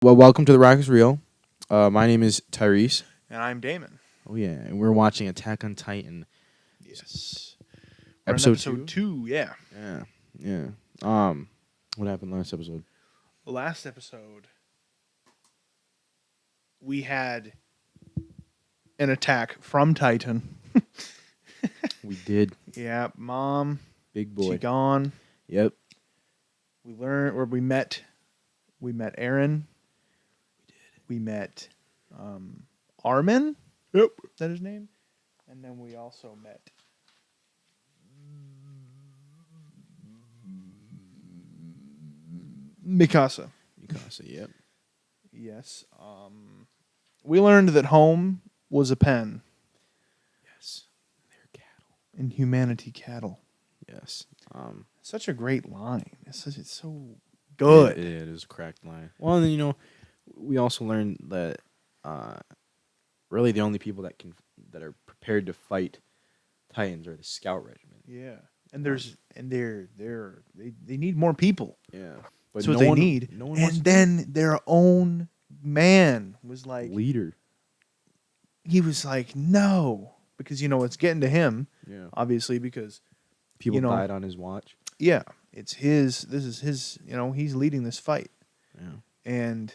Well, welcome to The Rock is Real. My name is Tyrese. And I'm Damon. Oh, yeah. And we're watching Attack on Titan. Yes. We're on Episode episode two, yeah. Yeah. Yeah. What happened last episode? Last episode, we had an attack from Titan. We did. Yeah, Mom, Big boy. Shigan. Yep. We learned, or we met Aaron. We met Armin. Yep. Is that his name? And then we also met Mikasa. Yep. Yes. We learned that home was a pen Yes. They're cattle. and humanity cattle. Yes. Such a great line. It's so good. It is a cracked line. Well, and then, we also learned that really the only people that are prepared to fight Titans are the scout regiment. Yeah. They need more people. Yeah. That's what they need. No one wants And to then their own man was be like, leader. he was like, no, because it's getting to him, Yeah. obviously, because People died on his watch. yeah, it's his. This is his. He's leading this fight, Yeah. and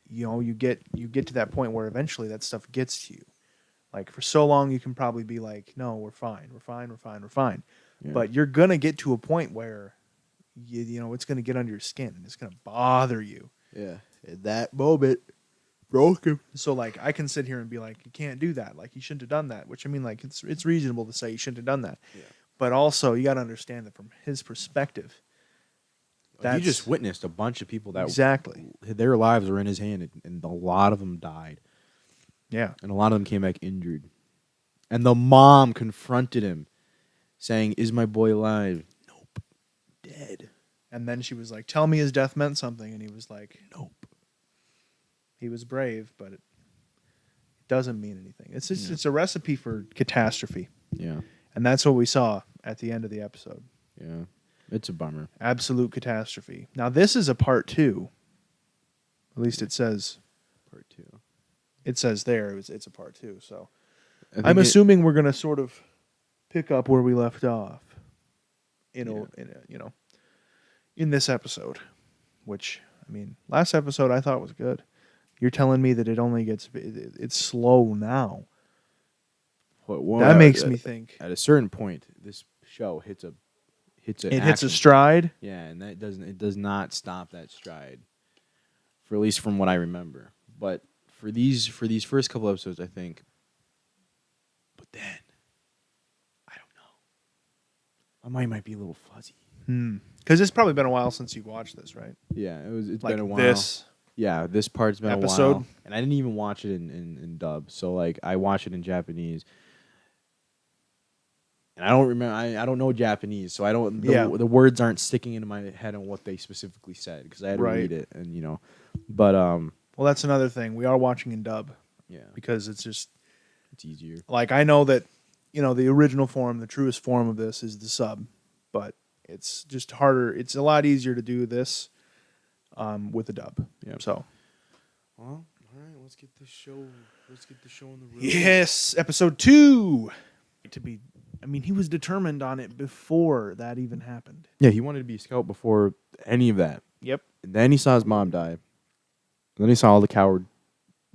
you get to that point where eventually that stuff gets to you. Like for so long, you can probably be like, no, we're fine. Yeah. But you're gonna get to a point where it's gonna get under your skin and it's gonna bother you. Yeah. At that moment, broke him. So like I can sit here and be like, you can't do that. Like you shouldn't have done that. Which I mean, like it's reasonable to say you shouldn't have done that. Yeah. But also you got to understand that from his perspective, You just witnessed a bunch of people that exactly their lives were in his hand, and a lot of them died, yeah. and a lot of them came back injured. And the mom confronted him, saying, "Is my boy alive?" Nope, dead. And then she was like, tell me his death meant something, and he was like, Nope. he was brave, but it doesn't mean anything. It's just, Yeah. it's a recipe for catastrophe, Yeah, and that's what we saw at the end of the episode. yeah. It's a bummer. Absolute catastrophe. Now this is a part 2. At least it says. Part 2. It says there it's a part 2. So I I'm think assuming we're gonna sort of pick up where we left off. In this episode, which I mean, last episode I thought was good. You're telling me that it only it's slow now. That makes me think at a certain point, this show hits an it hits a action stride. Yeah, and it does not stop that stride. For at least from what I remember. But for these first couple episodes, I think. But then I don't know. My mind might be a little fuzzy. Because it's probably been a while since you watched this, right? Yeah, it's Like been a while. this Yeah, this part's been episode? a while. And I didn't even watch it in dub. So like I watched it in Japanese. And I don't remember. I don't know Japanese, so I don't. The words aren't sticking into my head on what they specifically said because I had to read it, and But Well, that's another thing. We are watching in dub yeah, because it's easier. like I know that the original form, the truest form of this is the sub, but it's just harder. It's a lot easier to do this with the dub. Yeah. So Well, all right. Let's get the show on the road. yes, episode 2. He was determined on it before that even happened. Yeah, he wanted to be a scout before any of that. Yep. And then he saw his mom die. And then he saw all the coward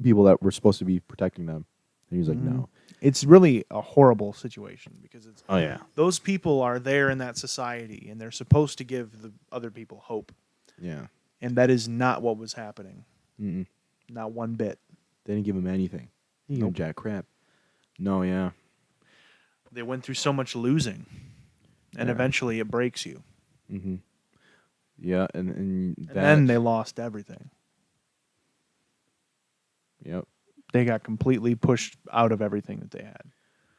people that were supposed to be protecting them. And he was like, no. It's really a horrible situation because it's Oh, yeah. those people are there in that society and they're supposed to give the other people hope. Yeah. And that is not what was happening. Mm-mm. Not one bit. They didn't give him anything. He gave him jack crap. No, yeah. They went through so much losing. And eventually it breaks you. Mm-hmm. Yeah, and then they lost everything. Yep. They got completely pushed out of everything that they had.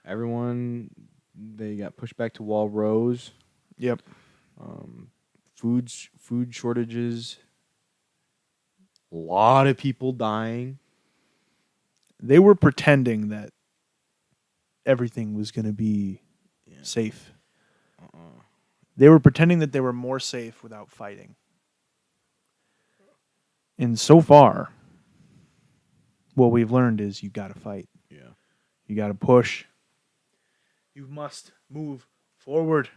Everyone, they got pushed back to Wall Rose. Yep. Food shortages. A lot of people dying. They were pretending that everything was going to be safe. They were pretending that they were more safe without fighting. And so far, what we've learned is you got to fight. Yeah. You got to push. You must move forward.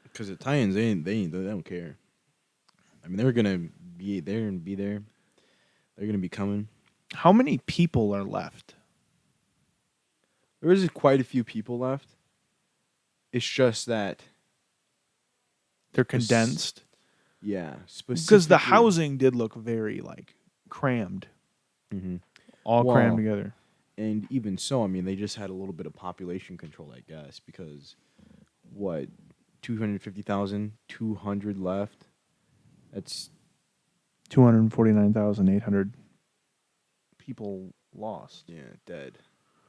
Because the Titans, they don't care. I mean, they're gonna be there and be there. They're gonna be coming. How many people are left? There is quite a few people left. It's just that They're condensed. Yeah, Because the housing did look very like crammed, all crammed together. And even so, I mean, they just had a little bit of population control, I guess, because what 250,000, 200 left. That's 249,800 people lost. Yeah, dead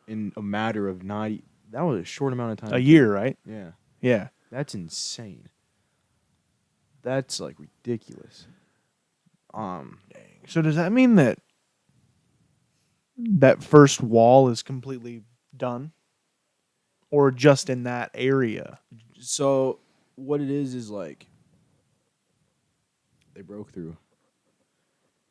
in a matter of that was a short amount of time. A year, right? Yeah. Yeah. That's insane. That's like ridiculous. So does that mean that first wall is completely done? Or just in that area? So what it is like they broke through.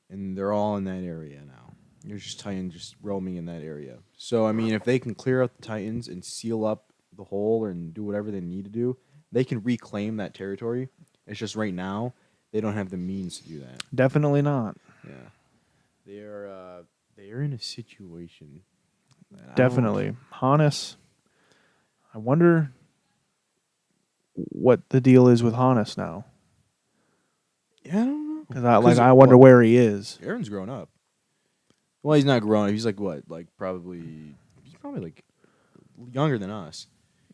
And they're all in that area now. There's just Titans just roaming in that area. So I mean, if they can clear out the Titans and seal up the hole and do whatever they need to do, they can reclaim that territory. It's just right now they don't have the means to do that. Definitely not. Yeah, they're in a situation. Definitely, Hannes. I wonder what the deal is with Hannes now. Yeah, I don't know. Because I wonder where he is. Aaron's grown up. Well, he's not grown up. He's like what? He's probably like younger than us.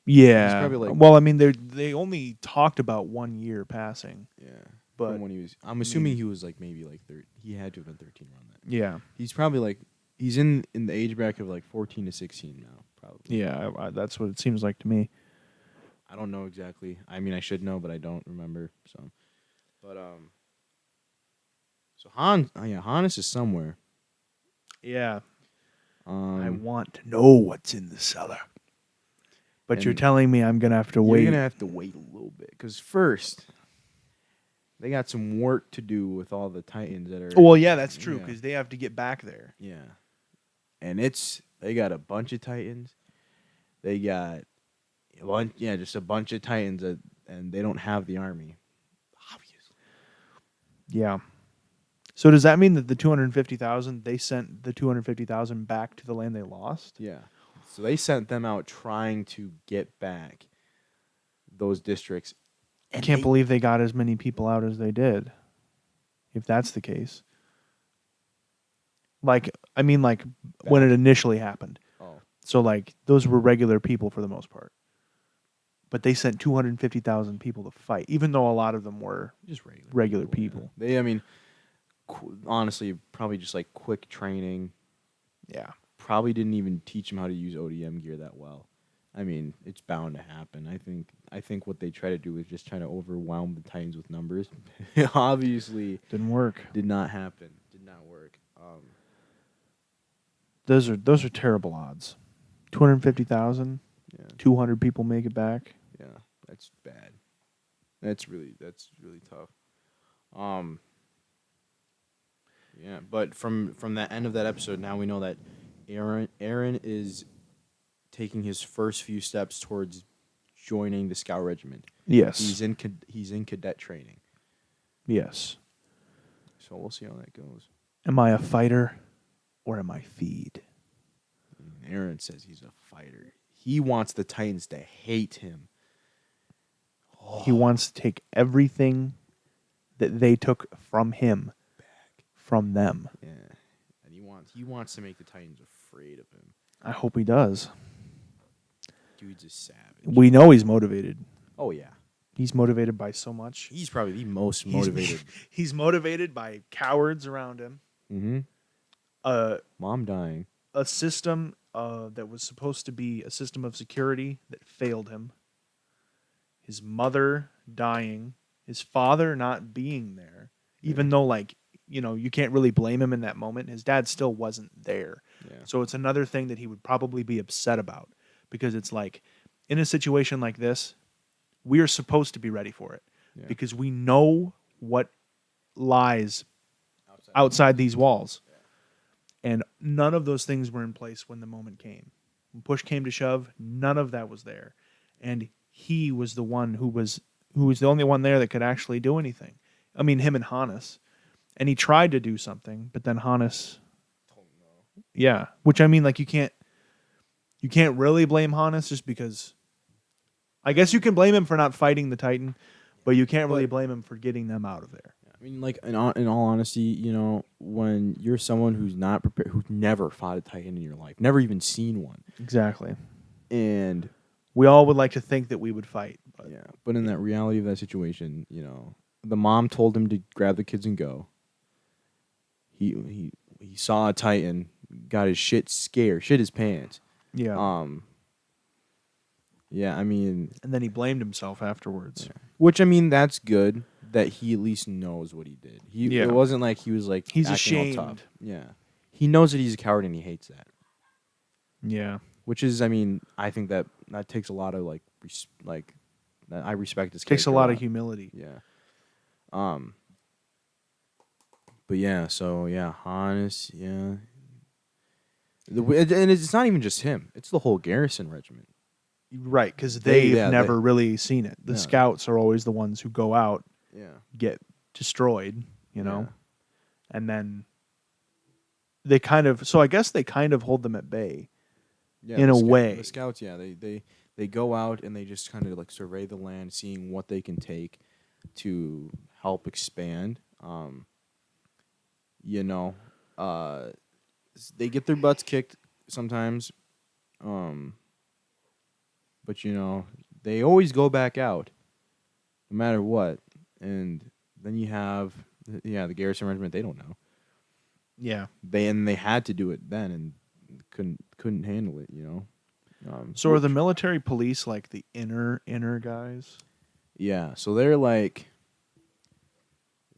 Yeah. He's probably like, well, I mean, they only talked about 1 year passing. Yeah. But from when he was, I'm assuming he was like maybe like 30. He had to have been 13 around that. Yeah. He's probably like he's in the age bracket of like 14 to 16 now, probably. Yeah, that's what it seems like to me. I don't know exactly. I mean, I should know, but I don't remember. So, but so Hannes is somewhere. Yeah. I want to know what's in the cellar. But you're telling me I'm going to have to wait. You're going to have to wait a little bit. Because first, they got some work to do with all the Titans that are... Well, yeah, that's true. Because they have to get back there. Yeah. And they got a bunch of Titans. They got just a bunch of Titans. And they don't have the army. Obviously. Yeah. So does that mean that the 250,000, they sent the 250,000 back to the land they lost? Yeah. So they sent them out trying to get back those districts. I can't believe they got as many people out as they did, if that's the case. When it initially happened. Oh. So, those were regular people for the most part. But they sent 250,000 people to fight, even though a lot of them were just regular people. Yeah. Honestly, probably just quick training. Yeah. Probably didn't even teach them how to use ODM gear that well. I mean, it's bound to happen. I think what they try to do is just try to overwhelm the Titans with numbers. Obviously, didn't work. Did not happen. Did not work. Those are terrible odds. 250,000. Yeah. 200 people make it back. Yeah, that's bad. That's really tough. Yeah, but from the end of that episode, now we know that Aaron is taking his first few steps towards joining the Scout Regiment. Yes. He's in cadet training. Yes. So we'll see how that goes. Am I a fighter or am I feed? Aaron says he's a fighter. He wants the Titans to hate him. Oh. He wants to take everything that they took from him back from them. Yeah. And he wants to make the Titans afraid of him. I hope he does. Dude's a savage. We know he's motivated. Oh, yeah. He's motivated by so much. He's probably the most motivated. He's motivated by cowards around him. Mm-hmm. Mom dying. A system that was supposed to be a system of security that failed him. His mother dying. His father not being there. Even though, you can't really blame him in that moment. His dad still wasn't there. Yeah. So it's another thing that he would probably be upset about. Because it's in a situation like this, we are supposed to be ready for it. Yeah. Because we know what lies outside these walls. And none of those things were in place when the moment came. When push came to shove, none of that was there. And he was the one who was the only one there that could actually do anything. I mean, him and Hannes. And he tried to do something, but then Hannes, yeah. Which I mean, like you can't really blame Hannes just because. I guess you can blame him for not fighting the Titan, but you can't really blame him for getting them out of there. I mean, like in all honesty, you know, when you're someone who's not prepared, who's never fought a Titan in your life, never even seen one, Exactly. and We all would like to think that we would fight. but in that reality of that situation, you know, the mom told him to grab the kids and go. He saw a Titan, got his shit his pants. Yeah. Yeah, I mean, And then he blamed himself afterwards. yeah. Which I mean, that's good that he at least knows what he did. It wasn't like he was like he's acting all ashamed. tough. Yeah, he knows that he's a coward and he hates that. Yeah. Which is, I mean, I think that takes a lot of I respect this. Takes a lot of humility. Yeah. But yeah, so yeah, Hannes, yeah. And it's not even just him; it's the whole Garrison regiment. Right, because they've never really seen it. The Yeah. scouts are always the ones who go out, get destroyed, you know, and then they kind of. So I guess they kind of hold them at bay, in a way. The scouts, they go out and they just kind of like survey the land, seeing what they can take to help expand. You know, they get their butts kicked sometimes, but you know they always go back out, no matter what. And then you have the Garrison Regiment. They don't know. Yeah, they had to do it then and couldn't handle it. You know. So are the military police like the inner guys? Yeah, so they're like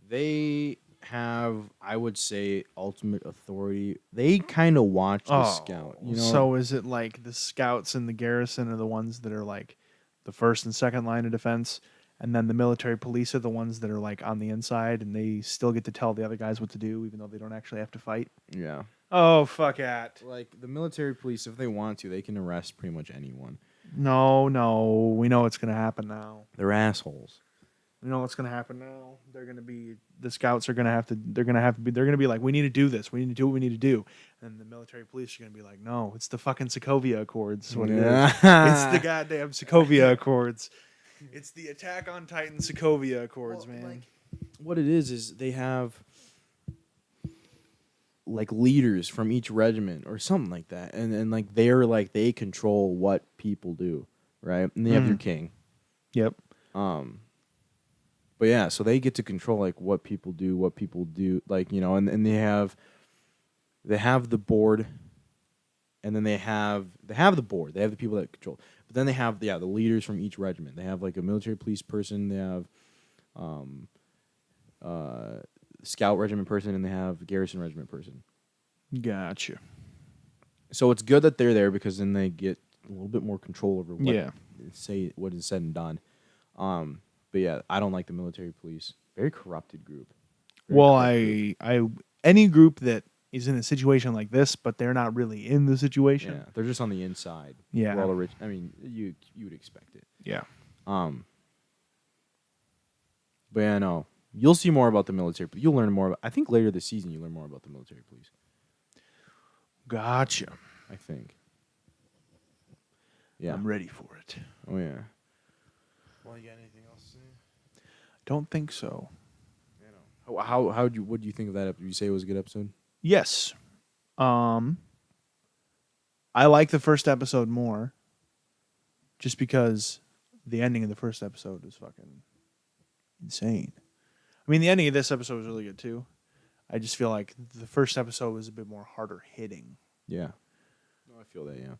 they have, I would say, ultimate authority. They kind of watch the scout. You know? So is it like the scouts and the garrison are the ones that are like the first and second line of defense, and then the military police are the ones that are like on the inside, and they still get to tell the other guys what to do, even though they don't actually have to fight? Yeah. Oh, fuck it. Like the military police, if they want to, they can arrest pretty much anyone. No, we know what's going to happen now. They're assholes. We know what's going to happen now. The scouts are going to have to, they're going to be like, we need to do this. We need to do what we need to do. And the military police are going to be like, no, it's the fucking Sokovia Accords. What it is. It's the goddamn Sokovia Accords. It's the Attack on Titan Sokovia Accords, man. Like, what it is they have like leaders from each regiment or something like that. And like they're like, they control what people do, right? And they have their king. Yep. But yeah, so they get to control like what people do, like, you know, and they have the board, and then they have the board. They have the people that control. But then they have the leaders from each regiment. They have like a military police person, they have scout regiment person, and they have garrison regiment person. Gotcha. So it's good that they're there because then they get a little bit more control over what is said and done. But yeah, I don't like the military police. Very corrupted group. Any group that is in a situation like this, but they're not really in the situation. Yeah, they're just on the inside. Yeah. All the rich. I mean, you would expect it. Yeah. But yeah, no. You'll see more about the military. You'll learn more about. I think later this season you learn more about the military police. Gotcha. I think. Yeah. I'm ready for it. Oh yeah. Well, you got anything else to say? Don't think so. You know. What do you think of that episode? Did you say it was a good episode? Yes. I like the first episode more. Just because the ending of the first episode was fucking insane. I mean, the ending of this episode was really good too. I just feel like the first episode was a bit more harder hitting. Yeah. No, I feel that, yeah.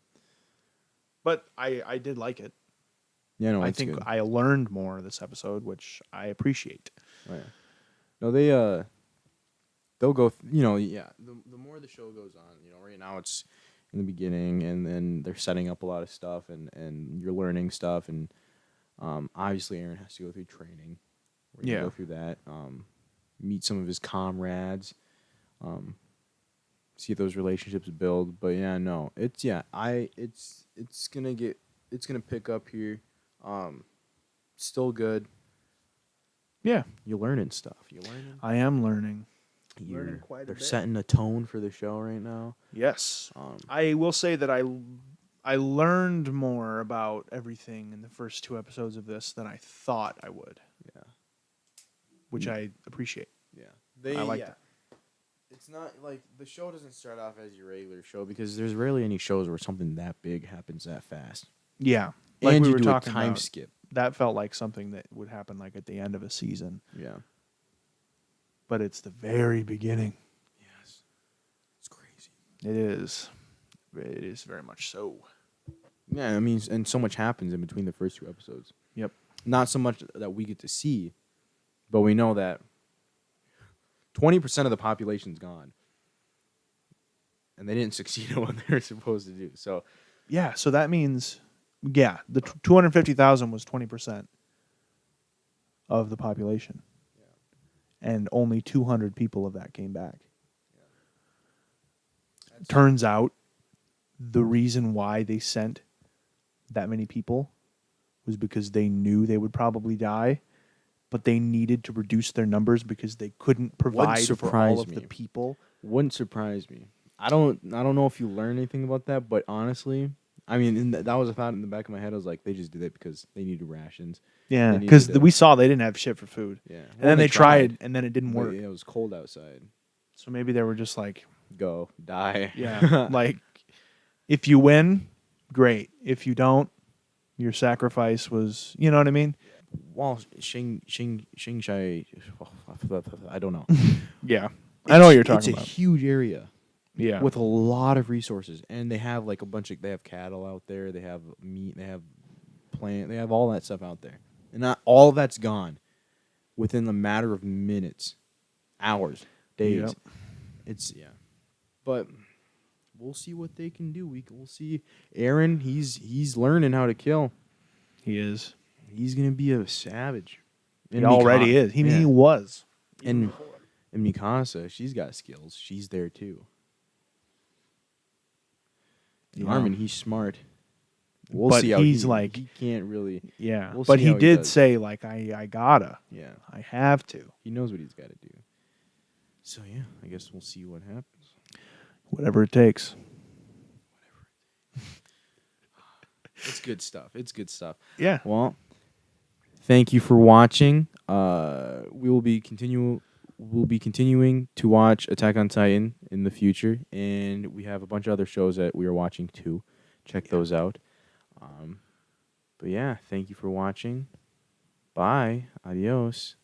But I did like it. Yeah, no, I think good. I learned more this episode, which I appreciate. Oh, yeah. No, they'll go. The more the show goes on, you know, right now it's in the beginning, and then they're setting up a lot of stuff, and you're learning stuff, and obviously Aaron has to go through training. We're gonna go through that. Meet some of his comrades. See those relationships build. But yeah, no, it's gonna pick up here. Still good. Yeah, You're learning stuff. You're learning. I am learning. They're setting a tone for the show right now. Yes. I will say that I learned more about everything in the first 2 episodes of this than I thought I would. Yeah. Which I appreciate. Yeah. I like that. It's not like the show doesn't start off as your regular show because there's rarely any shows where something that big happens that fast. Yeah. Like and we you were do talking a time about, skip. That felt like something that would happen like at the end of a season. Yeah. But it's the very beginning. Yes. It's crazy. It is. It is very much so. Yeah, I mean, and so much happens in between the first 2 episodes. Yep. Not so much that we get to see, but we know that 20% of the population's gone. And they didn't succeed at what they were supposed to do. So, yeah, so that means, the 250,000 was 20% of the population. Yeah. And only 200 people of that came back. Yeah. Turns out the reason why they sent that many people was because they knew they would probably die, but they needed to reduce their numbers because they couldn't provide for all of the people. Wouldn't surprise me. I don't know if you learn anything about that, but honestly, I mean, that was a thought in the back of my head. I was like, they just did it because they needed rations. Yeah, because we saw they didn't have shit for food. Yeah, and then they tried, and then it didn't work. Yeah, it was cold outside. So maybe they were just like, go, die. Yeah, like, if you win, great. If you don't, your sacrifice was, you know what I mean? Well, Shing Shai, I don't know. Yeah, I know what you're talking about. It's a huge area. Yeah, with a lot of resources, and they have like they have cattle out there, they have meat, they have plant, they have all that stuff out there, and not all of that's gone within a matter of minutes, hours, days. Yep. But we'll see what they can do. We'll see. Aaron, he's learning how to kill. He is. He's gonna be a savage. He already is. He was. And Mikasa, she's got skills. She's there too. Yeah. Armin, he's smart. We'll see how he's like, he can't really. Yeah, but he did say like, I gotta. Yeah, I have to. He knows what he's got to do. So yeah, I guess we'll see what happens. Whatever it takes. It's good stuff. It's good stuff. Yeah. Well, thank you for watching. We will be continuing to watch Attack on Titan in the future, and we have a bunch of other shows that we are watching too. Check those out. But yeah, thank you for watching. Bye. Adios.